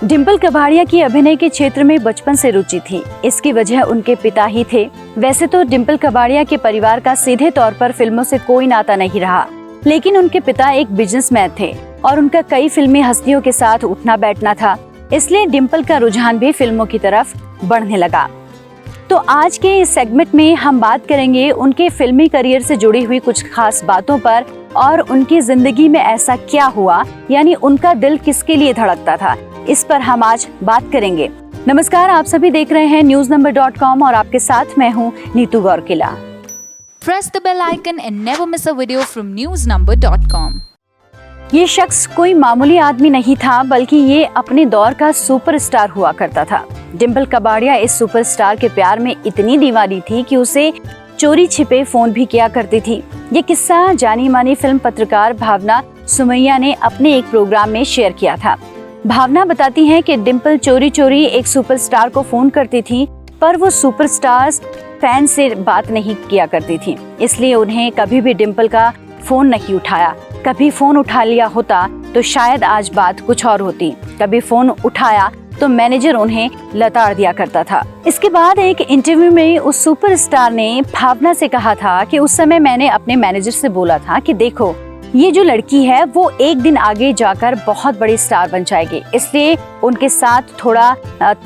डिंपल कबाड़िया की अभिनय के क्षेत्र में बचपन से रुचि थी। इसकी वजह उनके पिता ही थे। वैसे तो डिंपल कबाड़िया के परिवार का सीधे तौर पर फिल्मों से कोई नाता नहीं रहा, लेकिन उनके पिता एक बिजनेसमैन थे और उनका कई फिल्मी हस्तियों के साथ उठना बैठना था, इसलिए डिंपल का रुझान भी फिल्मों की तरफ बढ़ने लगा। तो आज के इस सेगमेंट में हम बात करेंगे उनके फिल्मी करियर से जुड़ी हुई कुछ खास बातों पर और उनकी जिंदगी में ऐसा क्या हुआ, यानी उनका दिल किसके लिए धड़कता था, इस पर हम आज बात करेंगे। नमस्कार, आप सभी देख रहे हैं newsnumber.com और आपके साथ मैं हूं Neetu गौरकिला। Press the bell icon and never miss a video from newsnumber.com। ये शख्स कोई मामूली आदमी नहीं था, बल्कि ये अपने दौर का सुपरस्टार हुआ करता था। डिंपल कबाड़िया इस सुपरस्टार के प्यार में इतनी दीवानी थी कि उसे चोरी छिपे फोन भी किया करती थी। ये किस्सा जानी मानी फिल्म पत्रकार भावना सुमैया ने अपने एक प्रोग्राम में शेयर किया था। भावना बताती हैं कि डिंपल चोरी चोरी एक सुपरस्टार को फोन करती थी, पर वो सुपरस्टार फैन से बात नहीं किया करती थी, इसलिए उन्हें कभी भी डिंपल का फोन नहीं उठाया। कभी फोन उठा लिया होता तो शायद आज बात कुछ और होती। कभी फोन उठाया तो मैनेजर उन्हें लताड़ दिया करता था। इसके बाद एक इंटरव्यू में उस सुपरस्टार ने भावना से कहा था कि उस समय मैंने अपने मैनेजर से बोला था कि देखो, ये जो लड़की है वो एक दिन आगे जाकर बहुत बड़ी स्टार बन जाएगी, इसलिए उनके साथ थोड़ा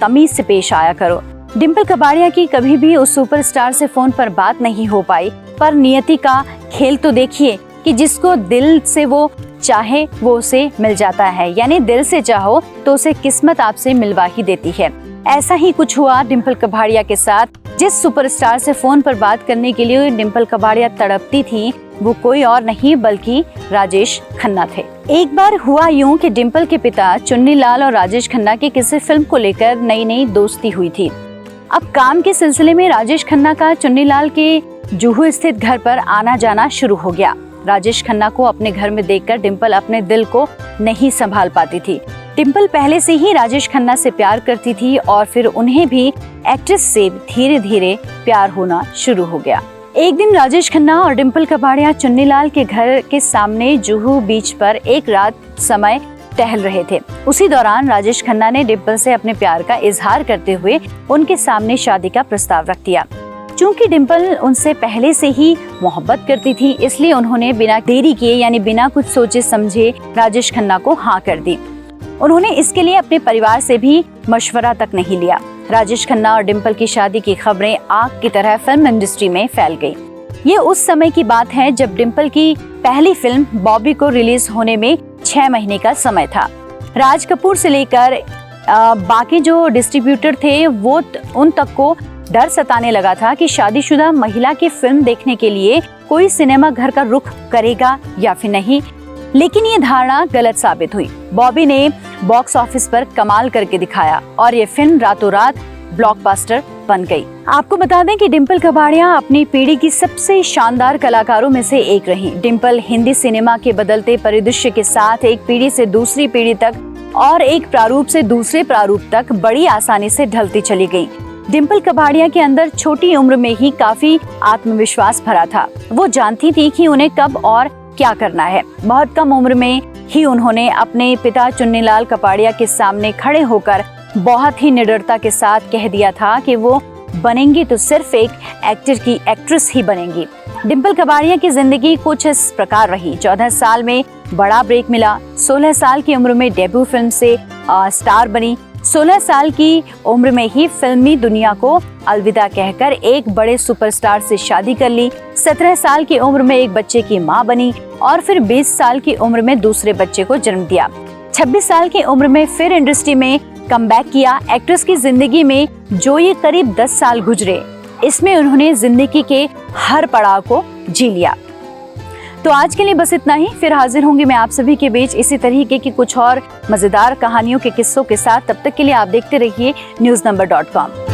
तमीज से पेश आया करो। डिंपल कबाड़िया की कभी भी उस सुपरस्टार से फोन पर बात नहीं हो पाई, पर नियति का खेल तो देखिए कि जिसको दिल से वो चाहे वो उसे मिल जाता है, यानी दिल से चाहो तो उसे किस्मत आपसे मिलवा ही देती है। ऐसा ही कुछ हुआ डिंपल कबाड़िया के साथ। जिस सुपरस्टार से फोन पर बात करने के लिए डिंपल कबाड़िया तड़पती थी, वो कोई और नहीं बल्कि राजेश खन्ना थे। एक बार हुआ यूं कि डिंपल के पिता चुन्नीलाल और राजेश खन्ना की किसी फिल्म को लेकर नई नई दोस्ती हुई थी। अब काम के सिलसिले में राजेश खन्ना का चुन्नीलाल के जुहू स्थित घर पर आना जाना शुरू हो गया। राजेश खन्ना को अपने घर में देखकर डिंपल अपने दिल को नहीं संभाल पाती थी। डिंपल पहले से ही राजेश खन्ना से प्यार करती थी और फिर उन्हें भी एक्ट्रेस से धीरे धीरे प्यार होना शुरू हो गया। एक दिन राजेश खन्ना और डिंपल कबाड़िया चुन्नीलाल के घर के सामने जुहू बीच पर एक रात समय टहल रहे थे। उसी दौरान राजेश खन्ना ने डिंपल से अपने प्यार का इजहार करते हुए उनके सामने शादी का प्रस्ताव रख दिया। चूंकि डिंपल उनसे पहले से ही मोहब्बत करती थी, इसलिए उन्होंने बिना देरी किए यानी बिना कुछ सोचे समझे राजेश खन्ना को हाँ कर दी। उन्होंने इसके लिए अपने परिवार से भी मशवरा तक नहीं लिया। राजेश खन्ना और डिंपल की शादी की खबरें आग की तरह फिल्म इंडस्ट्री में फैल गई। ये उस समय की बात है जब डिंपल की पहली फिल्म बॉबी को रिलीज होने में 6 महीने का समय था। राज कपूर से लेकर बाकी जो डिस्ट्रीब्यूटर थे वो उन तक को डर सताने लगा था कि शादीशुदा महिला की फिल्म देखने के लिए कोई सिनेमा घर का रुख करेगा या फिर नहीं, लेकिन ये धारणा गलत साबित हुई। बॉबी ने बॉक्स ऑफिस पर कमाल करके दिखाया और ये फिल्म रातों रात ब्लॉकबस्टर बन गई। आपको बता दें कि डिंपल कबाड़िया अपनी पीढ़ी की सबसे शानदार कलाकारों में से एक रही। डिंपल हिंदी सिनेमा के बदलते परिदृश्य के साथ एक पीढ़ी से दूसरी पीढ़ी तक और एक प्रारूप से दूसरे प्रारूप तक बड़ी आसानी से ढलती चली गई। डिंपल कबाड़िया के अंदर छोटी उम्र में ही काफी आत्मविश्वास भरा था। वो जानती थी कि उन्हें कब और क्या करना है। बहुत कम उम्र में ही उन्होंने अपने पिता चुन्नीलाल कबाड़िया के सामने खड़े होकर बहुत ही निडरता के साथ कह दिया था कि वो बनेंगी तो सिर्फ एक एक्टर की एक्ट्रेस ही बनेंगी। डिंपल कबाड़िया की जिंदगी कुछ इस प्रकार रही। 14 साल में बड़ा ब्रेक मिला। 16 साल की उम्र में डेब्यू फिल्म से स्टार बनी। 16 साल की उम्र में ही फिल्मी दुनिया को अलविदा कहकर एक बड़े सुपरस्टार से शादी कर ली। 17 साल की उम्र में एक बच्चे की मां बनी और फिर 20 साल की उम्र में दूसरे बच्चे को जन्म दिया। 26 साल की उम्र में फिर इंडस्ट्री में कमबैक किया। एक्ट्रेस की जिंदगी में जो ये करीब 10 साल गुजरे, इसमें उन्होंने जिंदगी के हर पड़ाव को जी लिया। तो आज के लिए बस इतना ही। फिर हाजिर होंगी मैं आप सभी के बीच इसी तरीके की कुछ और मजेदार कहानियों के किस्सों के साथ। तब तक के लिए आप देखते रहिए newsnumber.com।